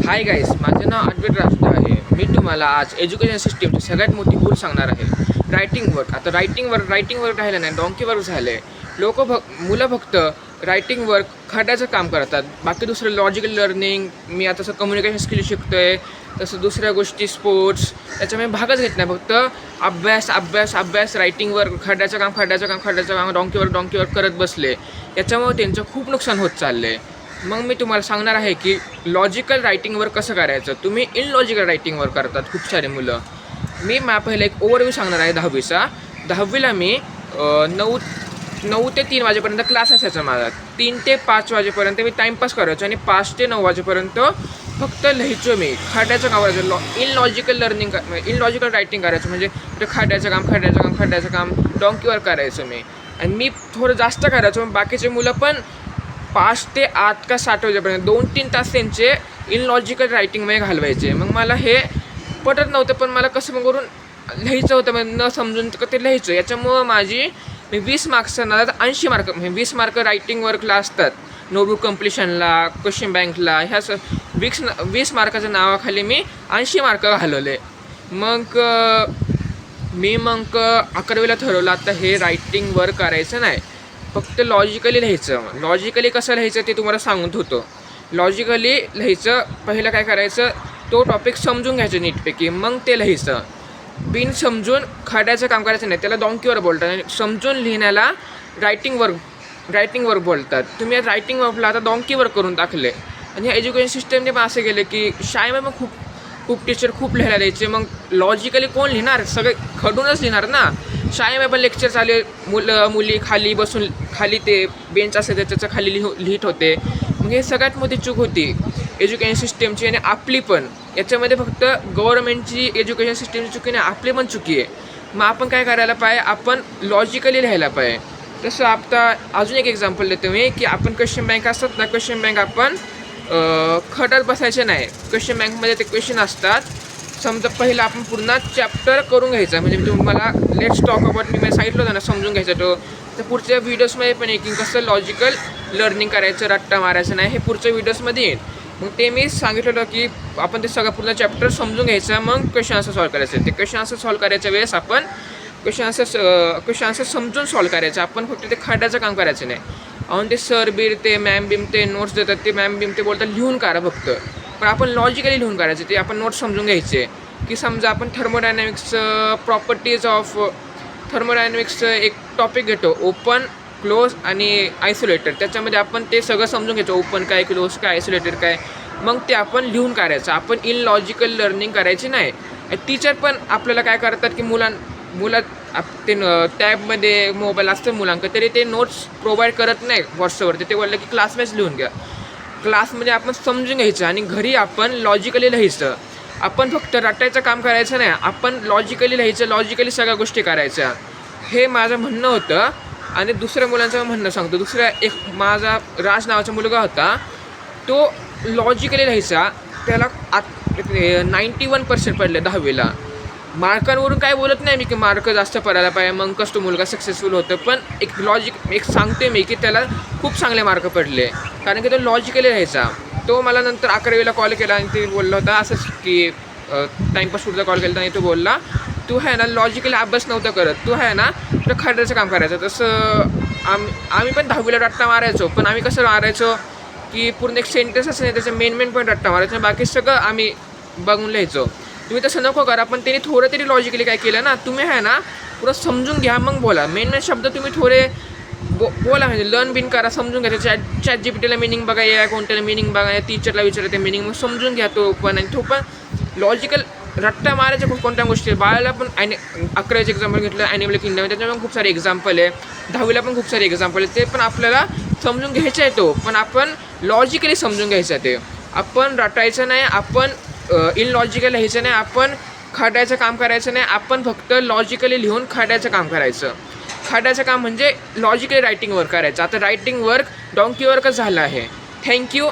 Hi guys, माझं नाव अद्वैत राजू आहे. मी तुम्हाला आज एज्युकेशन सिस्टीमची सगळ्यात मोठी भूल सांगणार आहे. Writing work. आता रायटिंग वर्क राहिलं नाही, डॉंकी वर्क झालं आहे. मुलं फक्त रायटिंग वर्क खड्याचं काम करतात. बाकी दुसरं लॉजिकल लर्निंग, मी आता असं कम्युनिकेशन स्किल शिकतो आहे, तसं दुसऱ्या गोष्टी स्पोर्ट्स त्याच्यामुळे भागच घेत नाही. फक्त अभ्यास अभ्यास अभ्यास, रायटिंग वर्क, खड्याचं काम, डॉंकी वर्क करत बसले. याच्यामुळे त्यांचं खूप नुकसान होत चाललं आहे. मग मी तुम्हाला सांगणार आहे की लॉजिकल रायटिंगवर कसं करायचं. तुम्ही इनलॉजिकल रायटिंगवर करतात खूप सारे मुलं. मी पहिला एक ओव्हरव्ह्यू सांगणार आहे 10वीचा. 10वीला मी 9 ते 3 वाजेपर्यंत क्लास असायचा माझा. 3 ते 5 वाजेपर्यंत मी टाईमपास करायचो आणि 5 ते 9 वाजेपर्यंत फक्त लिहायचो. मी खाड्याचं काम करायचं. इनलॉजिकल रायटिंग करायचं, म्हणजे खाड्याचं काम डॉंकीवर करायचं मी. आणि मी थोडं जास्त करायचो. बाकीचे मुलं पण 5 ते 8 का 7 वाजेपर्यंत 2-3 तास त्यांचे इनलॉजिकल रायटिंगमध्ये घालवायचे. मग मला हे पटत नव्हतं, पण मला कसं करून लिहायचं होतं, म्हणजे न समजून ते लिहायचं. याच्यामुळं मी 20 मार्क्सना 80 मार्क, म्हणजे 20 मार्क रायटिंग वर्कला असतात, नोटबुक कम्प्लिशनला, क्वेश्चन बँकला, ह्या 20 मार्काच्या नावाखाली मी 80 मार्क घालवले. मग 11वीला ठरवलं आता हे रायटिंग वर्क करायचं नाही, फक्त लॉजिकली लिहायचं. लॉजिकली कसं लिहायचं ते तुम्हाला सांगत होतो. लॉजिकली लिहायचं, पहिलं काय करायचं, तो टॉपिक समजून घ्यायचं नीटपैकी, मग ते लिहायचं. बिन समजून खड्याचं काम करायचं नाही, त्याला डॉंकीवर बोलतात. आणि समजून लिहिण्याला रायटिंग वर्क बोलतात. तुम्ही रायटिंग वर्कला आता डॉंकी वर्क करून टाकले. आणि एज्युकेशन सिस्टमने पण असं केलं की शाळेमध्ये मग खूप टीचर खूप लिहायला द्यायचे. मग लॉजिकली कोण लिहिणार, सगळे खडूनच लिहिणार ना. शाळेमध्ये पण लेक्चर चालू, मुली खाली ते बेंच असेल त्याच्या खाली लिहित होते. मग हे सगळ्यात मोठी चूक होती एज्युकेशन सिस्टमची. आणि आपली पण याच्यामध्ये फक्त गव्हर्नमेंटची एज्युकेशन सिस्टमची चुकी नाही, आपली पण चुकी आहे. मग आपण काय करायला पाहिजे, आपण लॉजिकली लिहायला पाहिजे. तसं आता अजून एक एक्झाम्पल देतो मी, की आपण क्वेश्चन बँक असतात ना, क्वेश्चन बँक आपण खडत बसायचे नाही. क्वेश्चन बँकमध्ये ते क्वेश्चन असतात. समजा पहिलं आपण पूर्ण चॅप्टर करून घ्यायचा, म्हणजे तुम्हाला लेट्स टॉक अबाउट मी सांगितलं होतं ना, समजून घ्यायचं. तर पुढच्या व्हिडिओजमध्ये पण आहे की कसं लॉजिकल लर्निंग करायचं, रट्टा मारायचं नाही, हे पुढच्या व्हिडिओजमध्ये येईल. मग ते मी सांगितलेलं की आपण ते सगळं पूर्ण चॅप्टर समजून घ्यायचं, मग क्वेश्चन आन्सर सॉल्व करायचं. ते क्वेश्चन आन्सर सॉल्व करायच्या वेळेस आपण क्वेश्चन आन्सर समजून सॉल्व करायचं. आपण फक्त ते खड्याचं काम करायचं नाही. आणि ते सर ते मॅम ते नोट्स देतात, ते मॅम ते बोलतात लिहून काढा फक्त, पण आपण लॉजिकली लिहून काढायचे. ते आपण नोट्स समजून घ्यायचे. की समजा आपण थर्मोडायनॅमिक्सचं एक टॉपिक घेतो, ओपन, क्लोज आणि आयसोलेटेड. त्याच्यामध्ये आपण ते सगळं समजून घ्यायचं, ओपन काय, क्लोज काय, आयसोलेटेड काय. मग ते आपण लिहून काढायचं. आपण इनलॉजिकल लर्निंग करायची नाही. टीचर पण आपल्याला काय करतात की मुलं ते टॅबमध्ये मोबाईल असतं मुलांकडे, तरी ते नोट्स प्रोव्हाइड करत नाही व्हॉट्सअपवरती. ते बोललं की क्लासमध्येच लिहून घ्या. क्लासमध्ये आपण समजून घ्यायचं आणि घरी आपण लॉजिकली लिहायचं. आपण फक्त रटायचं काम करायचं नाही, आपण लॉजिकली लिहायचं, लॉजिकली सगळ्या गोष्टी करायच्या. हे माझं म्हणणं होतं. आणि दुसऱ्या मुलांचं म्हणणं सांगतो. एक माझा राज नावाचा मुलगा होता, तो लॉजिकली लिहायचा. त्याला 91% पडले 10वीला. मार्कांवरून काय बोलत नाही मी की मार्क जास्त पडायला पाहिजे मग कसं तो मुलगा सक्सेसफुल होतं, पण एक सांगते मी की त्याला खूप चांगले मार्क पडले, कारण की तो लॉजिकली लिहायचा. तो मला नंतर 11वीला कॉल केला आणि ते बोलला होता असंच की टाईमपास पुढचा कॉल केला आणि तो बोलला, तू आहे ना लॉजिकली अभ्यास नव्हता करत, तू आहे ना तर खड्याचं काम करायचं. तसं आम्ही पण 10वीला रट्टा मारायचो, पण आम्ही कसं मारायचो की पूर्ण एक सेंटेन्स असं नाही, त्याचं मेन पण रट्टा मारायचं, बाकी सगळं आम्ही बघून लिहायचो. तुम्ही तसं नको करा. पण त्यांनी थोडं तरी लॉजिकली काय केलं ना, तुम्ही आहे ना पुरं समजून घ्या मग बोला. मेन शब्द तुम्ही थोडे बोला, म्हणजे लर्न बिन करा, समजून घ्या. चॅट जीपीटीला मिनिंग बघा, या कोणत्याला मिनिंग बघा, टीचरला विचारते मिनिंग, मग समजून घ्या तो पण. आणि तो पण लॉजिकल रट्टा मारायच्या कोणत्या गोष्टी. बाळाला पण 11वीचं एक्झाम्पल घेतलं ॲनिमल किंगडम, त्याच्यामुळे खूप सारे एक्झाम्पल आहे. 10वीला पण खूप सारे एक्झाम्पल आहे. ते पण आपल्याला समजून घ्यायचं आहे तो, पण आपण लॉजिकली समजून घ्यायचं आहे. ते आपण रटायचं नाही, आपण इनलॉजिकल लिहायचं नाही, आपण खड्याचं काम करायचं नाही. आपण फक्त लॉजिकली लिहून खड्याचं काम करायचं. खड्याचं काम म्हणजे लॉजिकली रायटिंग वर्क करायचं. आता रायटिंग वर्क डॉंकी वर्कच झालं आहे. थँक्यू.